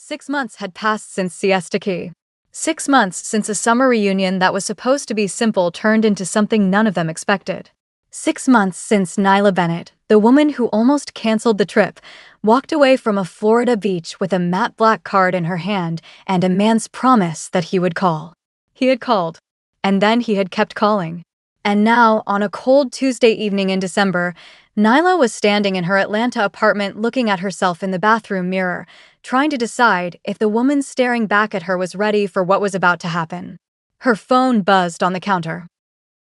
6 months had passed since Siesta Key. 6 months since a summer reunion that was supposed to be simple turned into something none of them expected. 6 months since Nyla Bennett, the woman who almost canceled the trip, walked away from a Florida beach with a matte black card in her hand and a man's promise that he would call. He had called. And then he had kept calling. And now, on a cold Tuesday evening in December, Nyla was standing in her Atlanta apartment looking at herself in the bathroom mirror, trying to decide if the woman staring back at her was ready for what was about to happen. Her phone buzzed on the counter.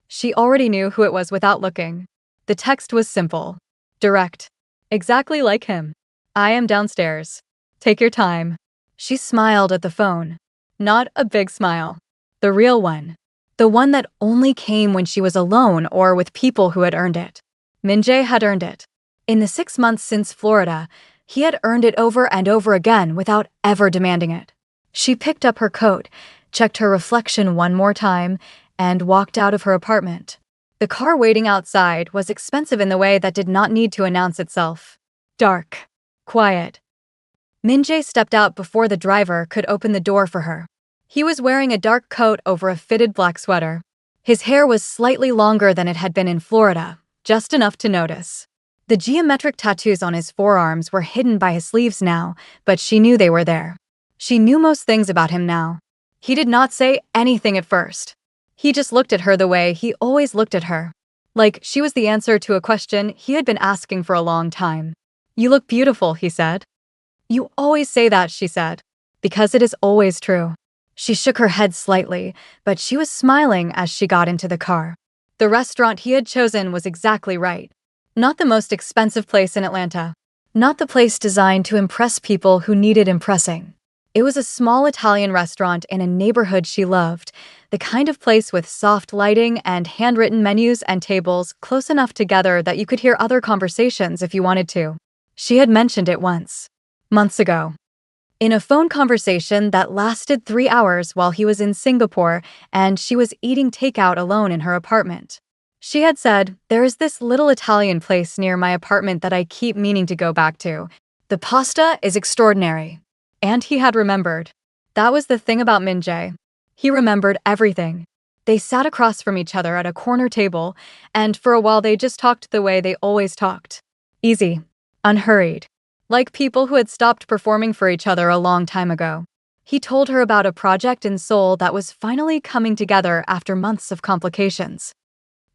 She already knew who it was without looking. The text was simple, direct, exactly like him. "I am downstairs. Take your time." She smiled at the phone. Not a big smile. The real one. The one that only came when she was alone or with people who had earned it. Min-jae had earned it. In the 6 months since Florida, he had earned it over and over again without ever demanding it. She picked up her coat, checked her reflection one more time, and walked out of her apartment. The car waiting outside was expensive in the way that did not need to announce itself. Dark. Quiet. Min-jae stepped out before the driver could open the door for her. He was wearing a dark coat over a fitted black sweater. His hair was slightly longer than it had been in Florida, just enough to notice. The geometric tattoos on his forearms were hidden by his sleeves now, but she knew they were there. She knew most things about him now. He did not say anything at first. He just looked at her the way he always looked at her. Like she was the answer to a question he had been asking for a long time. "You look beautiful," he said. "You always say that," she said. "Because it is always true." She shook her head slightly, but she was smiling as she got into the car. The restaurant he had chosen was exactly right. Not the most expensive place in Atlanta. Not the place designed to impress people who needed impressing. It was a small Italian restaurant in a neighborhood she loved, the kind of place with soft lighting and handwritten menus and tables close enough together that you could hear other conversations if you wanted to. She had mentioned it once. Months ago. In a phone conversation that lasted 3 hours while he was in Singapore and she was eating takeout alone in her apartment. She had said, "There is this little Italian place near my apartment that I keep meaning to go back to. The pasta is extraordinary." And he had remembered. That was the thing about Min-jae. He remembered everything. They sat across from each other at a corner table, and for a while they just talked the way they always talked. Easy. Unhurried. Like people who had stopped performing for each other a long time ago. He told her about a project in Seoul that was finally coming together after months of complications.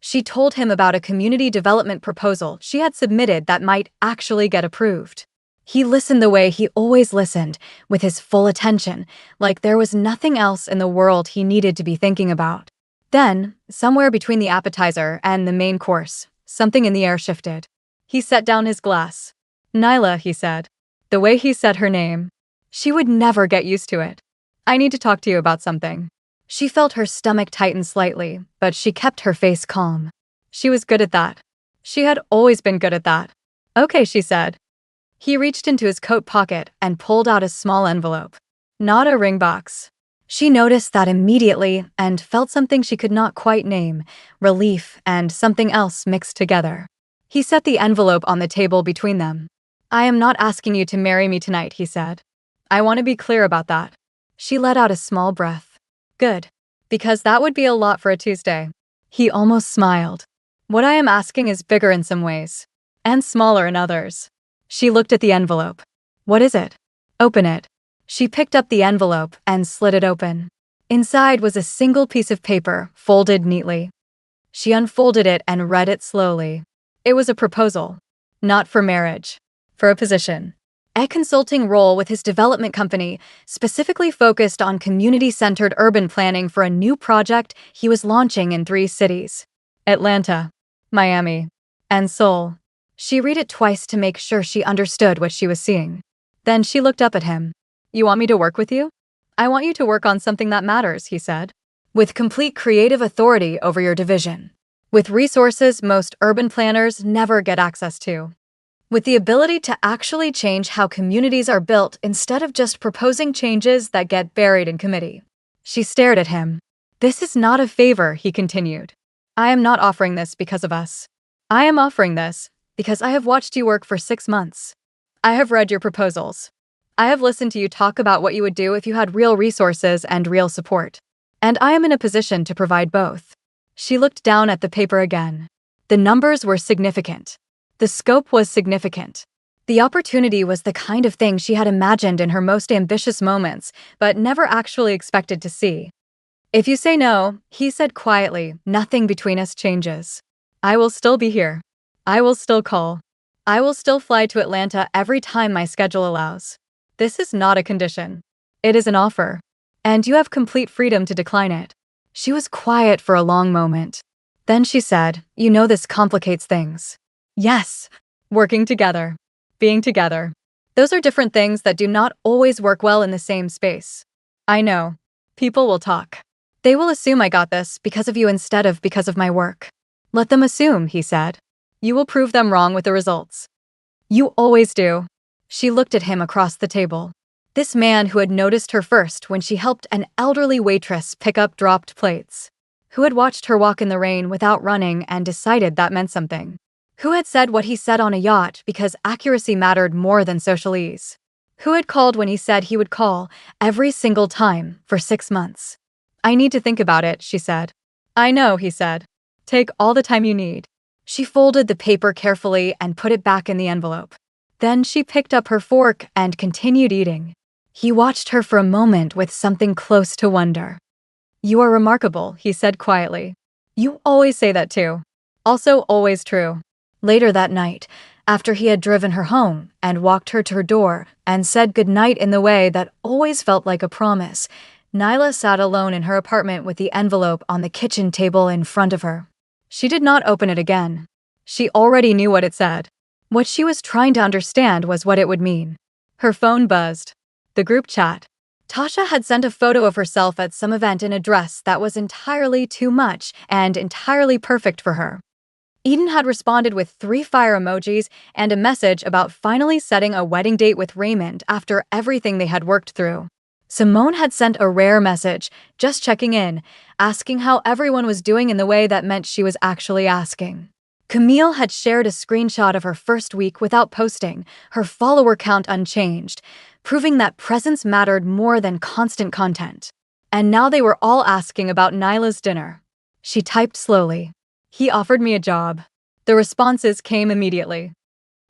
She told him about a community development proposal she had submitted that might actually get approved. He listened the way he always listened, with his full attention, like there was nothing else in the world he needed to be thinking about. Then, somewhere between the appetizer and the main course, something in the air shifted. He set down his glass. "Nyla," he said. The way he said her name. She would never get used to it. "I need to talk to you about something." She felt her stomach tighten slightly, but she kept her face calm. She was good at that. She had always been good at that. "Okay," she said. He reached into his coat pocket and pulled out a small envelope. Not a ring box. She noticed that immediately and felt something she could not quite name, relief and something else mixed together. He set the envelope on the table between them. "I am not asking you to marry me tonight," he said. "I want to be clear about that." She let out a small breath. "Good. Because that would be a lot for a Tuesday." He almost smiled. "What I am asking is bigger in some ways. And smaller in others." She looked at the envelope. "What is it?" "Open it." She picked up the envelope and slid it open. Inside was a single piece of paper, folded neatly. She unfolded it and read it slowly. It was a proposal. Not for marriage. For a position. A consulting role with his development company, specifically focused on community-centered urban planning for a new project he was launching in 3 cities. Atlanta, Miami, and Seoul. She read it twice to make sure she understood what she was seeing. Then she looked up at him. "You want me to work with you?" "I want you to work on something that matters," he said. "With complete creative authority over your division. With resources most urban planners never get access to. With the ability to actually change how communities are built instead of just proposing changes that get buried in committee." She stared at him. "This is not a favor," he continued. "I am not offering this because of us. I am offering this because I have watched you work for 6 months. I have read your proposals. I have listened to you talk about what you would do if you had real resources and real support. And I am in a position to provide both. She looked down at the paper again. The numbers were significant. The scope was significant. The opportunity was the kind of thing she had imagined in her most ambitious moments, but never actually expected to see. If you say no, he said quietly, nothing between us changes. I will still be here. I will still call. I will still fly to Atlanta every time my schedule allows. This is not a condition. It is an offer. And you have complete freedom to decline it. She was quiet for a long moment. Then she said, you know this complicates things. Yes. Working together. Being together. Those are different things that do not always work well in the same space. I know. People will talk. They will assume I got this because of you instead of because of my work. Let them assume, he said. You will prove them wrong with the results. You always do. She looked at him across the table. This man who had noticed her first when she helped an elderly waitress pick up dropped plates. Who had watched her walk in the rain without running and decided that meant something. Who had said what he said on a yacht because accuracy mattered more than social ease. Who had called when he said he would call, every single time, for 6 months. I need to think about it, she said. I know, he said. Take all the time you need. She folded the paper carefully and put it back in the envelope. Then she picked up her fork and continued eating. He watched her for a moment with something close to wonder. You are remarkable, he said quietly. You always say that too. Also always true. Later that night, after he had driven her home and walked her to her door and said goodnight in the way that always felt like a promise, Nyla sat alone in her apartment with the envelope on the kitchen table in front of her. She did not open it again. She already knew what it said. What she was trying to understand was what it would mean. Her phone buzzed. The group chat. Tasha had sent a photo of herself at some event in a dress that was entirely too much and entirely perfect for her. Eden had responded with 3 fire emojis and a message about finally setting a wedding date with Raymond after everything they had worked through. Simone had sent a rare message, just checking in, asking how everyone was doing in the way that meant she was actually asking. Camille had shared a screenshot of her first week without posting, her follower count unchanged, proving that presence mattered more than constant content. And now they were all asking about Nyla's dinner. She typed slowly. He offered me a job. The responses came immediately.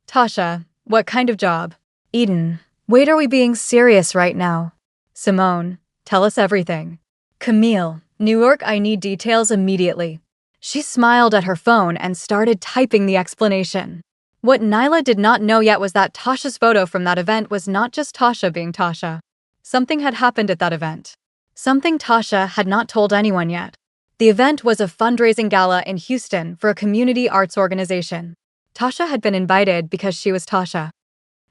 Tasha, what kind of job? Eden, wait, are we being serious right now? Simone, tell us everything. Camille, New York, I need details immediately. She smiled at her phone and started typing the explanation. What Nyla did not know yet was that Tasha's photo from that event was not just Tasha being Tasha. Something had happened at that event. Something Tasha had not told anyone yet. The event was a fundraising gala in Houston for a community arts organization. Tasha had been invited because she was Tasha.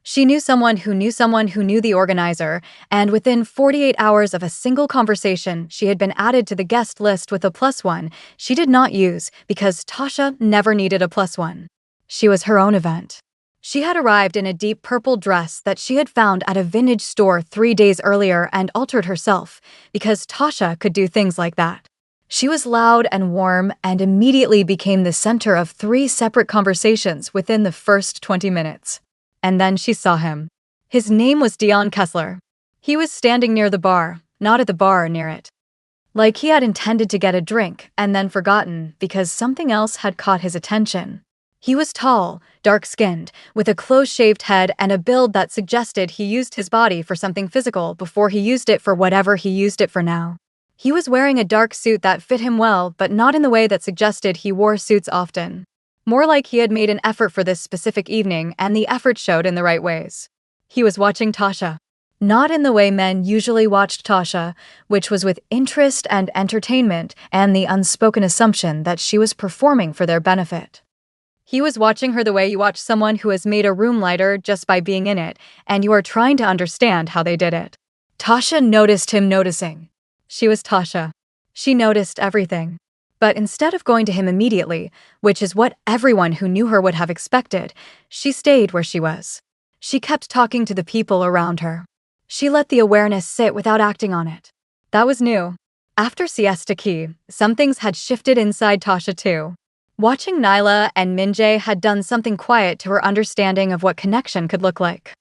She knew someone who knew someone who knew the organizer, and within 48 hours of a single conversation, she had been added to the guest list with a +1 she did not use because Tasha never needed a +1. She was her own event. She had arrived in a deep purple dress that she had found at a vintage store 3 days earlier and altered herself, because Tasha could do things like that. She was loud and warm and immediately became the center of 3 separate conversations within the first 20 minutes. And then she saw him. His name was Dion Kessler. He was standing near the bar, not at the bar near it. Like he had intended to get a drink and then forgotten because something else had caught his attention. He was tall, dark-skinned, with a close-shaved head and a build that suggested he used his body for something physical before he used it for whatever he used it for now. He was wearing a dark suit that fit him well, but not in the way that suggested he wore suits often. More like he had made an effort for this specific evening, and the effort showed in the right ways. He was watching Tasha. Not in the way men usually watched Tasha, which was with interest and entertainment and the unspoken assumption that she was performing for their benefit. He was watching her the way you watch someone who has made a room lighter just by being in it, and you are trying to understand how they did it. Tasha noticed him noticing. She was Tasha. She noticed everything. But instead of going to him immediately, which is what everyone who knew her would have expected, she stayed where she was. She kept talking to the people around her. She let the awareness sit without acting on it. That was new. After Siesta Key, some things had shifted inside Tasha too. Watching Nyla and Minjae had done something quiet to her understanding of what connection could look like.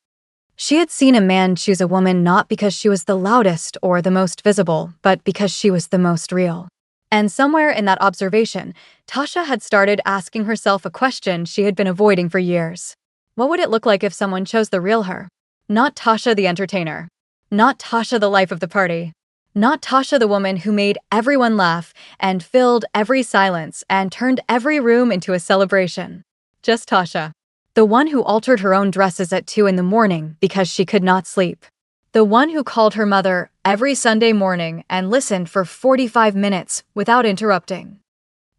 She had seen a man choose a woman not because she was the loudest or the most visible, but because she was the most real. And somewhere in that observation, Tasha had started asking herself a question she had been avoiding for years. What would it look like if someone chose the real her? Not Tasha the entertainer. Not Tasha the life of the party. Not Tasha the woman who made everyone laugh and filled every silence and turned every room into a celebration. Just Tasha. The one who altered her own dresses at 2 in the morning because she could not sleep. The one who called her mother every Sunday morning and listened for 45 minutes without interrupting.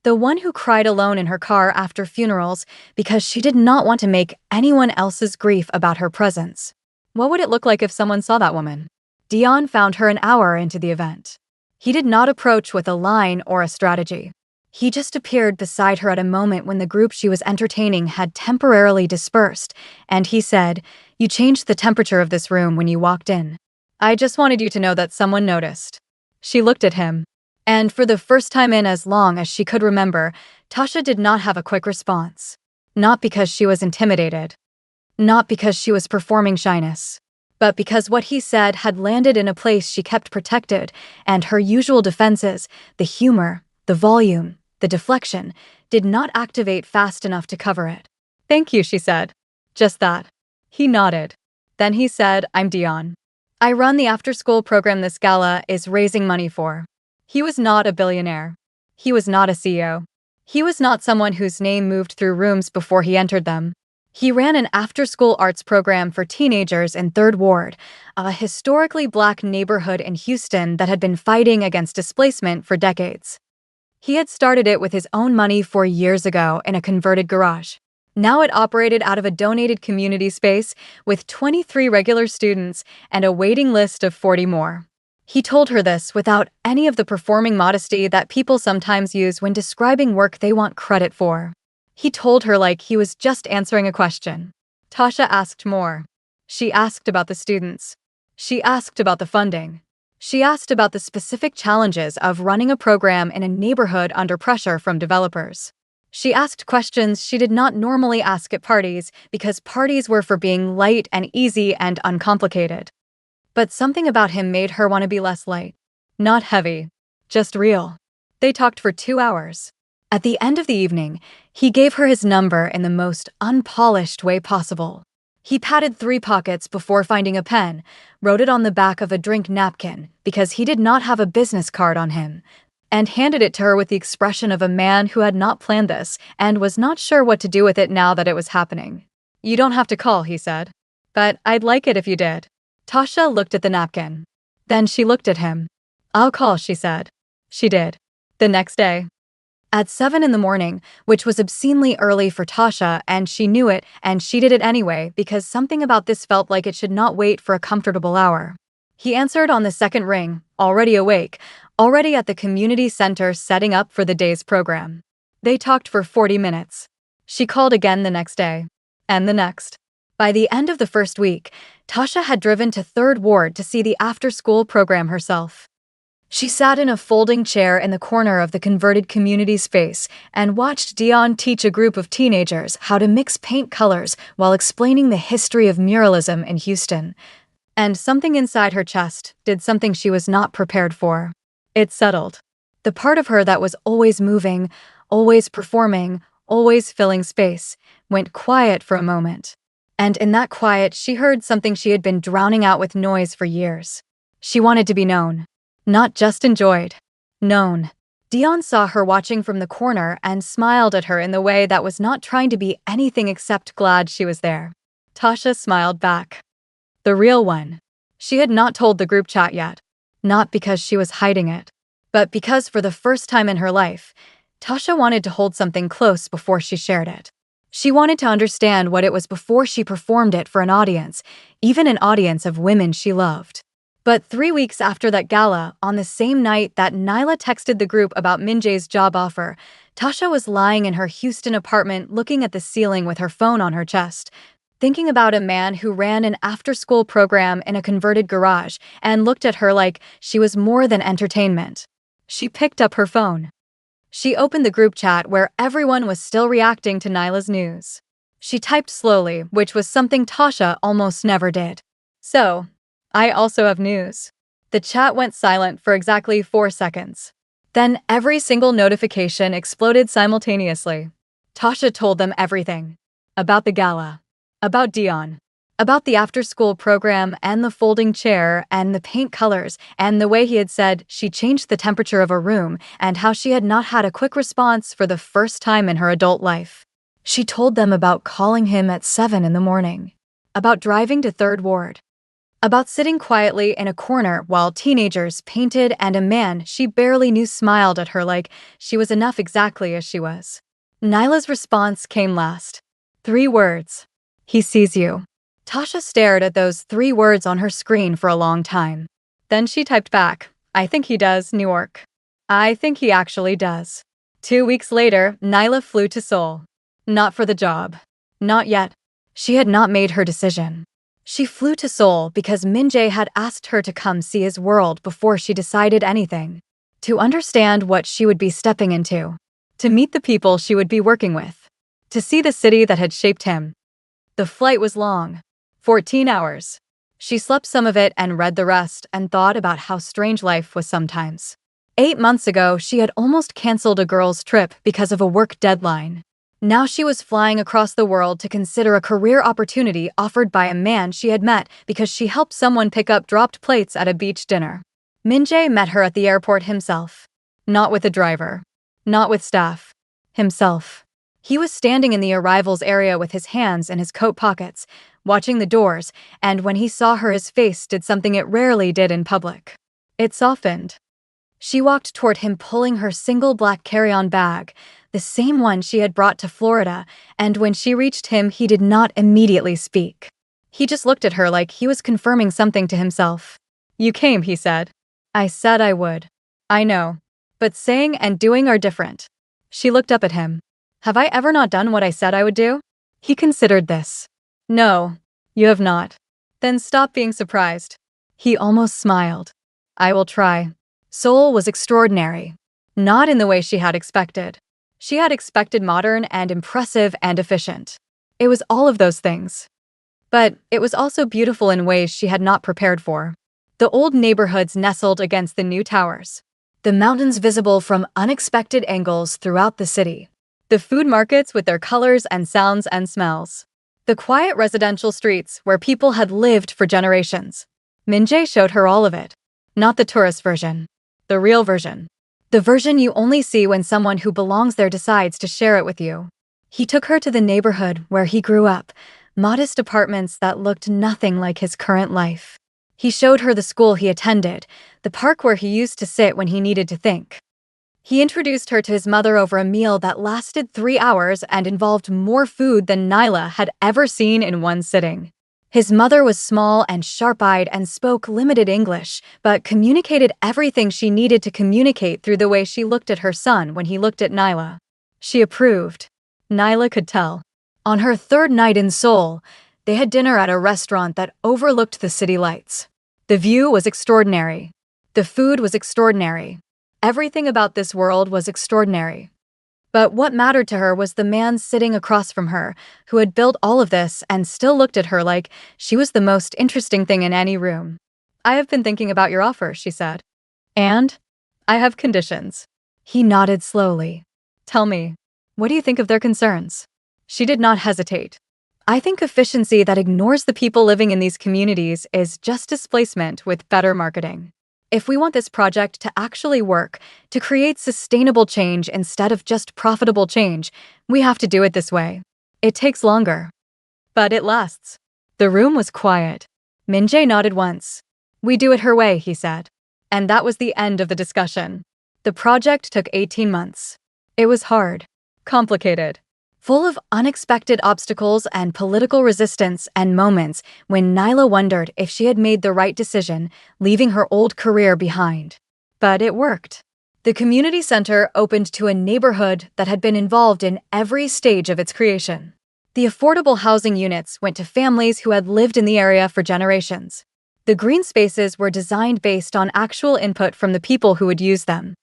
The one who cried alone in her car after funerals because she did not want to make anyone else's grief about her presence. What would it look like if someone saw that woman? Dion found her an hour into the event. He did not approach with a line or a strategy. He just appeared beside her at a moment when the group she was entertaining had temporarily dispersed, and he said, "You changed the temperature of this room when you walked in. I just wanted you to know that someone noticed." She looked at him, and for the first time in as long as she could remember, Tasha did not have a quick response. Not because she was intimidated. Not because she was performing shyness. But because what he said had landed in a place she kept protected, and her usual defenses, the humor, the volume, the deflection, did not activate fast enough to cover it. "Thank you," she said. Just that. He nodded. Then he said, "I'm Dion. I run the after-school program this gala is raising money for." He was not a billionaire. He was not a CEO. He was not someone whose name moved through rooms before he entered them. He ran an after-school arts program for teenagers in 3rd Ward, a historically black neighborhood in Houston that had been fighting against displacement for decades. He had started it with his own money 4 years ago in a converted garage. Now it operated out of a donated community space with 23 regular students and a waiting list of 40 more. He told her this without any of the performing modesty that people sometimes use when describing work they want credit for. He told her like he was just answering a question. Tasha asked more. She asked about the students. She asked about the funding. She asked about the specific challenges of running a program in a neighborhood under pressure from developers. She asked questions she did not normally ask at parties because parties were for being light and easy and uncomplicated. But something about him made her want to be less light. Not heavy. Just real. They talked for 2 hours. At the end of the evening, he gave her his number in the most unpolished way possible. He patted 3 pockets before finding a pen, wrote it on the back of a drink napkin because he did not have a business card on him, and handed it to her with the expression of a man who had not planned this and was not sure what to do with it now that it was happening. "You don't have to call," he said. "But I'd like it if you did." Tasha looked at the napkin. Then she looked at him. "I'll call," she said. She did. The next day. At 7 in the morning, which was obscenely early for Tasha, and she knew it, and she did it anyway because something about this felt like it should not wait for a comfortable hour. He answered on the second ring, already awake, already at the community center setting up for the day's program. They talked for 40 minutes. She called again the next day. And the next. By the end of the first week, Tasha had driven to 3rd Ward to see the after-school program herself. She sat in a folding chair in the corner of the converted community space and watched Dion teach a group of teenagers how to mix paint colors while explaining the history of muralism in Houston. And something inside her chest did something she was not prepared for. It settled. The part of her that was always moving, always performing, always filling space, went quiet for a moment. And in that quiet, she heard something she had been drowning out with noise for years. She wanted to be known. Not just enjoyed. Known. Dion saw her watching from the corner and smiled at her in the way that was not trying to be anything except glad she was there. Tasha smiled back. The real one. She had not told the group chat yet. Not because she was hiding it, but because for the first time in her life, Tasha wanted to hold something close before she shared it. She wanted to understand what it was before she performed it for an audience, even an audience of women she loved. But 3 weeks after that gala, on the same night that Nyla texted the group about Minjae's job offer, Tasha was lying in her Houston apartment looking at the ceiling with her phone on her chest, thinking about a man who ran an after-school program in a converted garage and looked at her like she was more than entertainment. She picked up her phone. She opened the group chat where everyone was still reacting to Nyla's news. She typed slowly, which was something Tasha almost never did. So, I also have news. The chat went silent for exactly 4 seconds. Then every single notification exploded simultaneously. Tasha told them everything. About the gala. About Dion. About the after-school program and the folding chair and the paint colors and the way he had said she changed the temperature of a room and how she had not had a quick response for the first time in her adult life. She told them about calling him at 7 in the morning. About driving to Third Ward. About sitting quietly in a corner while teenagers painted and a man she barely knew smiled at her like she was enough exactly as she was. Nyla's response came last. 3 words. He sees you. Tasha stared at those 3 words on her screen for a long time. Then she typed back, I think he does, New York. I think he actually does. 2 weeks later, Nyla flew to Seoul. Not for the job. Not yet. She had not made her decision. She flew to Seoul because Min-jae had asked her to come see his world before she decided anything. To understand what she would be stepping into. To meet the people she would be working with. To see the city that had shaped him. The flight was long. 14 hours. She slept some of it and read the rest and thought about how strange life was sometimes. 8 months ago, she had almost canceled a girl's trip because of a work deadline. Now she was flying across the world to consider a career opportunity offered by a man she had met because she helped someone pick up dropped plates at a beach dinner. Min-jae met her at the airport himself. Not with a driver. Not with staff. Himself. He was standing in the arrivals area with his hands in his coat pockets, watching the doors, and when he saw her, his face did something it rarely did in public. It softened. She walked toward him, pulling her single black carry-on bag, the same one she had brought to Florida, and when she reached him, he did not immediately speak. He just looked at her like he was confirming something to himself. You came, he said. I said I would. I know. But saying and doing are different. She looked up at him. Have I ever not done what I said I would do? He considered this. No, you have not. Then stop being surprised. He almost smiled. I will try. Seoul was extraordinary. Not in the way she had expected. She had expected modern and impressive and efficient. It was all of those things. But it was also beautiful in ways she had not prepared for. The old neighborhoods nestled against the new towers. The mountains visible from unexpected angles throughout the city. The food markets with their colors and sounds and smells. The quiet residential streets where people had lived for generations. Min-jae showed her all of it. Not the tourist version. The real version. The version you only see when someone who belongs there decides to share it with you. He took her to the neighborhood where he grew up, modest apartments that looked nothing like his current life. He showed her the school he attended, the park where he used to sit when he needed to think. He introduced her to his mother over a meal that lasted 3 hours and involved more food than Nyla had ever seen in one sitting. His mother was small and sharp-eyed and spoke limited English, but communicated everything she needed to communicate through the way she looked at her son when he looked at Nyla. She approved. Nyla could tell. On her 3rd night in Seoul, they had dinner at a restaurant that overlooked the city lights. The view was extraordinary. The food was extraordinary. Everything about this world was extraordinary. But what mattered to her was the man sitting across from her, who had built all of this and still looked at her like she was the most interesting thing in any room. I have been thinking about your offer, she said. And? I have conditions. He nodded slowly. Tell me, what do you think of their concerns? She did not hesitate. I think efficiency that ignores the people living in these communities is just displacement with better marketing. If we want this project to actually work, to create sustainable change instead of just profitable change, we have to do it this way. It takes longer. But it lasts. The room was quiet. Min-jae nodded once. We do it her way, he said. And that was the end of the discussion. The project took 18 months. It was hard. Complicated. Full of unexpected obstacles and political resistance and moments when Nyla wondered if she had made the right decision, leaving her old career behind. But it worked. The community center opened to a neighborhood that had been involved in every stage of its creation. The affordable housing units went to families who had lived in the area for generations. The green spaces were designed based on actual input from the people who would use them.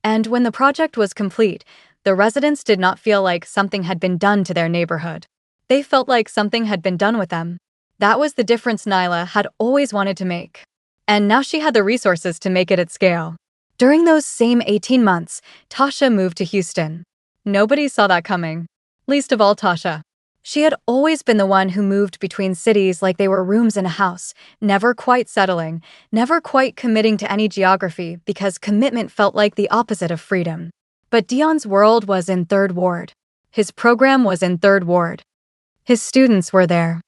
And when the project was complete, the residents did not feel like something had been done to their neighborhood. They felt like something had been done with them. That was the difference Nyla had always wanted to make. And now she had the resources to make it at scale. During those same 18 months, Tasha moved to Houston. Nobody saw that coming. Least of all Tasha. She had always been the one who moved between cities like they were rooms in a house, never quite settling, never quite committing to any geography because commitment felt like the opposite of freedom. But Dion's world was in Third Ward. His program was in Third Ward. His students were there.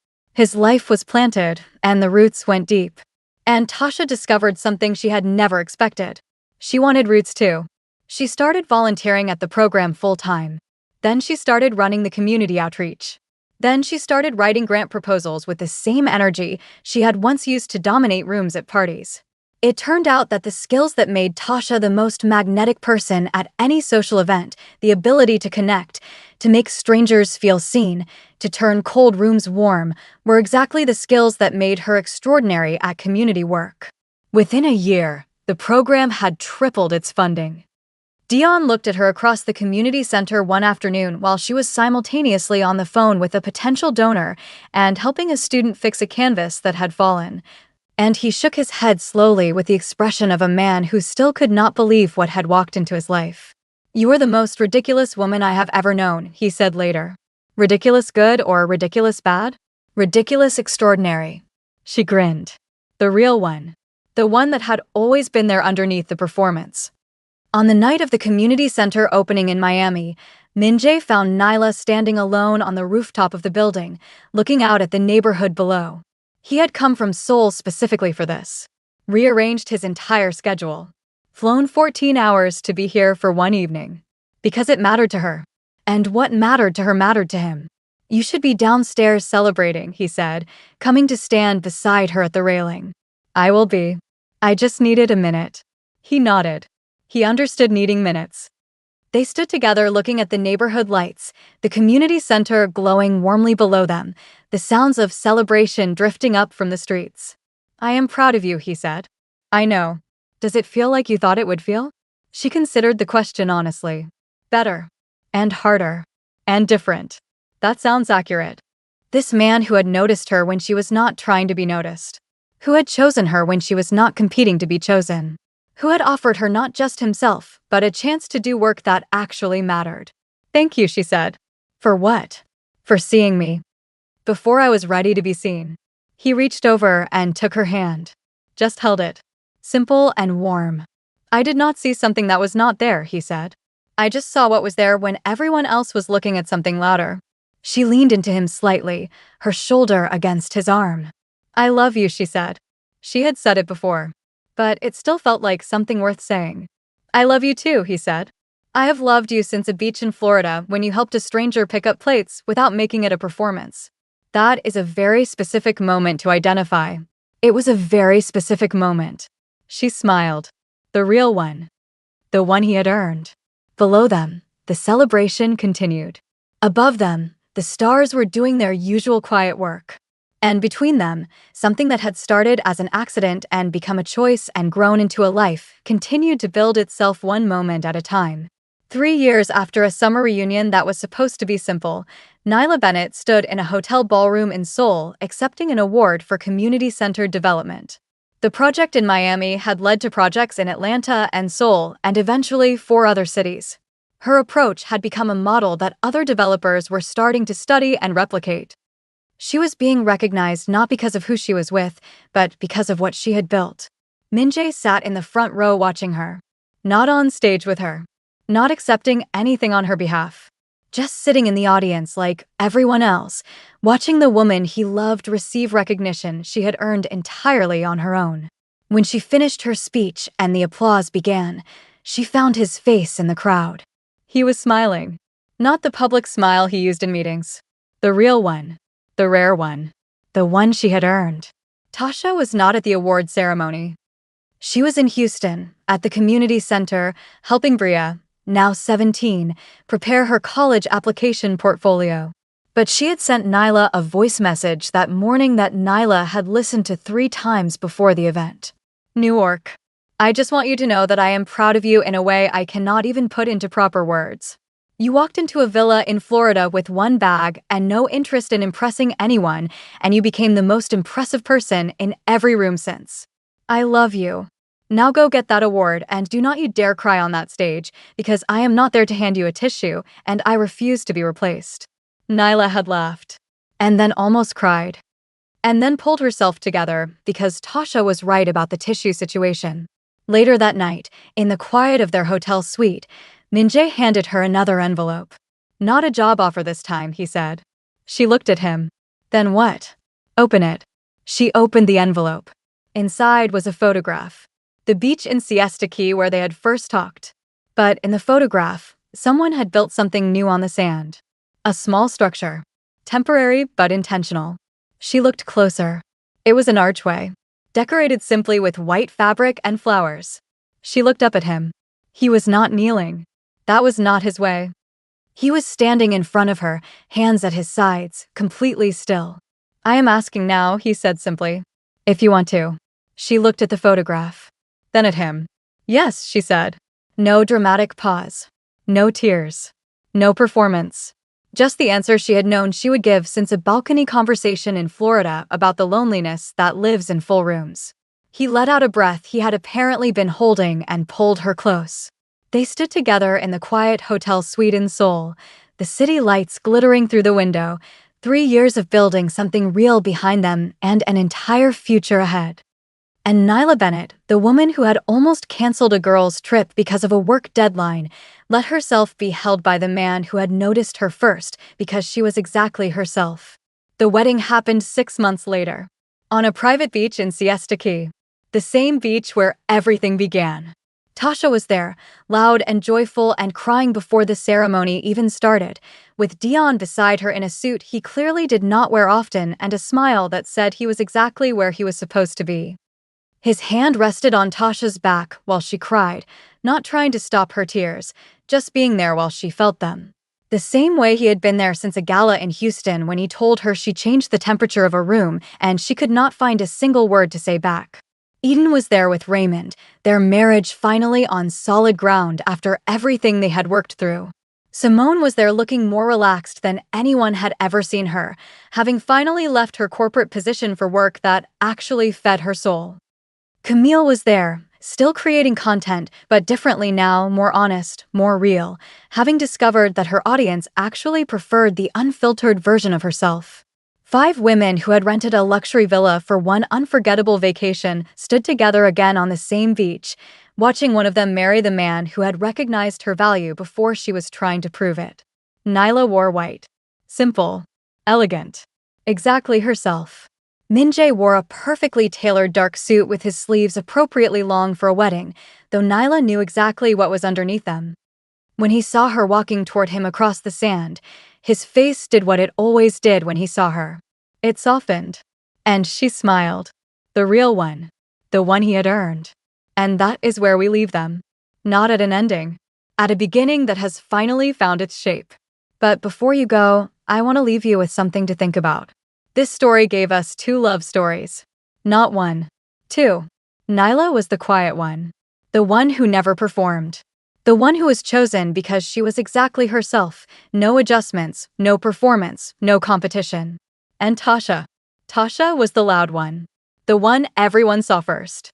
His life was planted, and the roots went deep. And Tasha discovered something she had never expected. She wanted roots too. She started volunteering at the program full-time. Then she started running the community outreach. Then she started writing grant proposals with the same energy she had once used to dominate rooms at parties. It turned out that the skills that made Tasha the most magnetic person at any social event, the ability to connect, to make strangers feel seen, to turn cold rooms warm, were exactly the skills that made her extraordinary at community work. Within a year, the program had tripled its funding. Dion looked at her across the community center one afternoon while she was simultaneously on the phone with a potential donor and helping a student fix a canvas that had fallen. And he shook his head slowly with the expression of a man who still could not believe what had walked into his life. "You are the most ridiculous woman I have ever known," he said later. Ridiculous good or ridiculous bad? Ridiculous extraordinary. She grinned. The real one. The one that had always been there underneath the performance. On the night of the community center opening in Miami, Minjae found Nyla standing alone on the rooftop of the building, looking out at the neighborhood below. He had come from Seoul specifically for this. Rearranged his entire schedule. Flown 14 hours to be here for one evening. Because it mattered to her. And what mattered to her mattered to him. "You should be downstairs celebrating," he said, coming to stand beside her at the railing. "I will be. I just needed a minute." He nodded. He understood needing minutes. They stood together looking at the neighborhood lights, the community center glowing warmly below them, the sounds of celebration drifting up from the streets. "I am proud of you," he said. "I know. Does it feel like you thought it would feel?" She considered the question honestly. Better. And harder. And different. That sounds accurate. This man who had noticed her when she was not trying to be noticed. Who had chosen her when she was not competing to be chosen. Who had offered her not just himself, but a chance to do work that actually mattered. "Thank you," she said. "For what?" "For seeing me. Before I was ready to be seen." He reached over and took her hand. Just held it. Simple and warm. "I did not see something that was not there," he said. "I just saw what was there when everyone else was looking at something louder." She leaned into him slightly, her shoulder against his arm. "I love you," she said. She had said it before. But it still felt like something worth saying. "I love you too," he said. "I have loved you since a beach in Florida when you helped a stranger pick up plates without making it a performance." That is a very specific moment to identify. It was a very specific moment. She smiled. The real one. The one he had earned. Below them, the celebration continued. Above them, the stars were doing their usual quiet work. And between them, something that had started as an accident and become a choice and grown into a life continued to build itself one moment at a time. 3 years after a summer reunion that was supposed to be simple, Nyla Bennett stood in a hotel ballroom in Seoul accepting an award for community-centered development. The project in Miami had led to projects in Atlanta and Seoul and eventually 4 other cities. Her approach had become a model that other developers were starting to study and replicate. She was being recognized not because of who she was with, but because of what she had built. Minjae sat in the front row watching her. Not on stage with her. Not accepting anything on her behalf. Just sitting in the audience like everyone else, watching the woman he loved receive recognition she had earned entirely on her own. When she finished her speech and the applause began, she found his face in the crowd. He was smiling. Not the public smile he used in meetings. The real one. The rare one. The one she had earned. Tasha was not at the award ceremony. She was in Houston, at the community center, helping Bria, now 17, prepare her college application portfolio. But she had sent Nyla a voice message that morning that Nyla had listened to 3 times before the event. New York. "I just want you to know that I am proud of you in a way I cannot even put into proper words. You walked into a villa in Florida with one bag and no interest in impressing anyone, and you became the most impressive person in every room since. I love you. Now go get that award, and do not you dare cry on that stage, because I am not there to hand you a tissue, and I refuse to be replaced. Nyla had laughed. And then almost cried. And then pulled herself together, because Tasha was right about the tissue situation. Later that night, in the quiet of their hotel suite, Minjae handed her another envelope. Not a job offer this time, he said. She looked at him. Then what? Open it. She opened the envelope. Inside was a photograph. The beach in Siesta Key where they had first talked. But in the photograph, someone had built something new on the sand. A small structure. Temporary but intentional. She looked closer. It was an archway, decorated simply with white fabric and flowers. She looked up at him. He was not kneeling. That was not his way. He was standing in front of her, hands at his sides, completely still. I am asking now, he said simply. If you want to. She looked at the photograph. Then at him. Yes, she said. No dramatic pause. No tears. No performance. Just the answer she had known she would give since a balcony conversation in Florida about the loneliness that lives in full rooms. He let out a breath he had apparently been holding and pulled her close. They stood together in the quiet hotel suite in Seoul, the city lights glittering through the window, 3 years of building something real behind them and an entire future ahead. And Nyla Bennett, the woman who had almost canceled a girl's trip because of a work deadline, let herself be held by the man who had noticed her first because she was exactly herself. The wedding happened 6 months later, on a private beach in Siesta Key, the same beach where everything began. Tasha was there, loud and joyful and crying before the ceremony even started, with Dion beside her in a suit he clearly did not wear often and a smile that said he was exactly where he was supposed to be. His hand rested on Tasha's back while she cried, not trying to stop her tears, just being there while she felt them. The same way he had been there since a gala in Houston when he told her she changed the temperature of a room and she could not find a single word to say back. Eden was there with Raymond, their marriage finally on solid ground after everything they had worked through. Simone was there looking more relaxed than anyone had ever seen her, having finally left her corporate position for work that actually fed her soul. Camille was there, still creating content, but differently now, more honest, more real, having discovered that her audience actually preferred the unfiltered version of herself. 5 women who had rented a luxury villa for one unforgettable vacation stood together again on the same beach, watching one of them marry the man who had recognized her value before she was trying to prove it. Nyla wore white. Simple. Elegant. Exactly herself. Minjae wore a perfectly tailored dark suit with his sleeves appropriately long for a wedding, though Nyla knew exactly what was underneath them. When he saw her walking toward him across the sand, his face did what it always did when he saw her. It softened. And she smiled. The real one. The one he had earned. And that is where we leave them. Not at an ending. At a beginning that has finally found its shape. But before you go, I want to leave you with something to think about. This story gave us 2 love stories. Not 1. 2. Nyla was the quiet one. The one who never performed. The one who was chosen because she was exactly herself, no adjustments, no performance, no competition. And Tasha. Tasha was the loud one. The one everyone saw first.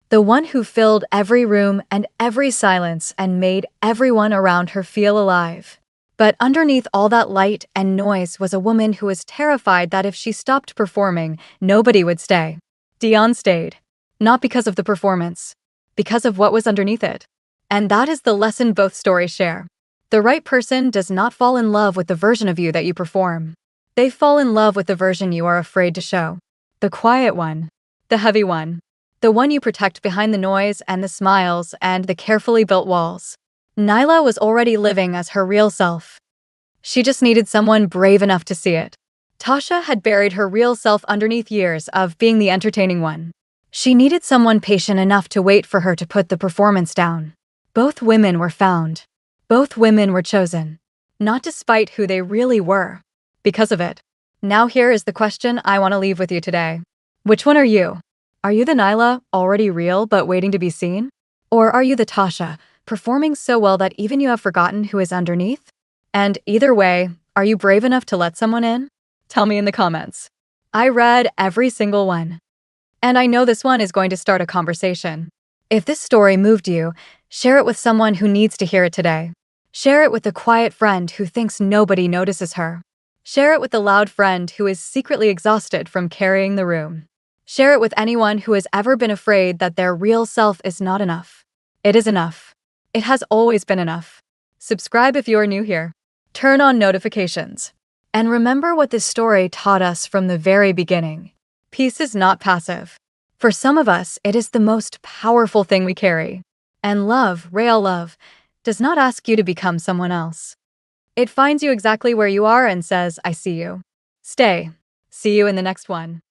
The one who filled every room and every silence and made everyone around her feel alive. But underneath all that light and noise was a woman who was terrified that if she stopped performing, nobody would stay. Dion stayed. Not because of the performance. Because of what was underneath it. And that is the lesson both stories share. The right person does not fall in love with the version of you that you perform. They fall in love with the version you are afraid to show. The quiet one. The heavy one. The one you protect behind the noise and the smiles and the carefully built walls. Nyla was already living as her real self. She just needed someone brave enough to see it. Tasha had buried her real self underneath years of being the entertaining one. She needed someone patient enough to wait for her to put the performance down. Both women were found. Both women were chosen. Not despite who they really were. Because of it. Now here is the question I want to leave with you today. Which one are you? Are you the Nyla, already real but waiting to be seen? Or are you the Tasha, performing so well that even you have forgotten who is underneath? And either way, are you brave enough to let someone in? Tell me in the comments. I read every single one. And I know this one is going to start a conversation. If this story moved you, share it with someone who needs to hear it today. Share it with the quiet friend who thinks nobody notices her. Share it with the loud friend who is secretly exhausted from carrying the room. Share it with anyone who has ever been afraid that their real self is not enough. It is enough. It has always been enough. Subscribe if you are new here. Turn on notifications. And remember what this story taught us from the very beginning. Peace is not passive. For some of us, it is the most powerful thing we carry. And love, real love, does not ask you to become someone else. It finds you exactly where you are and says, I see you. Stay. See you in the next one.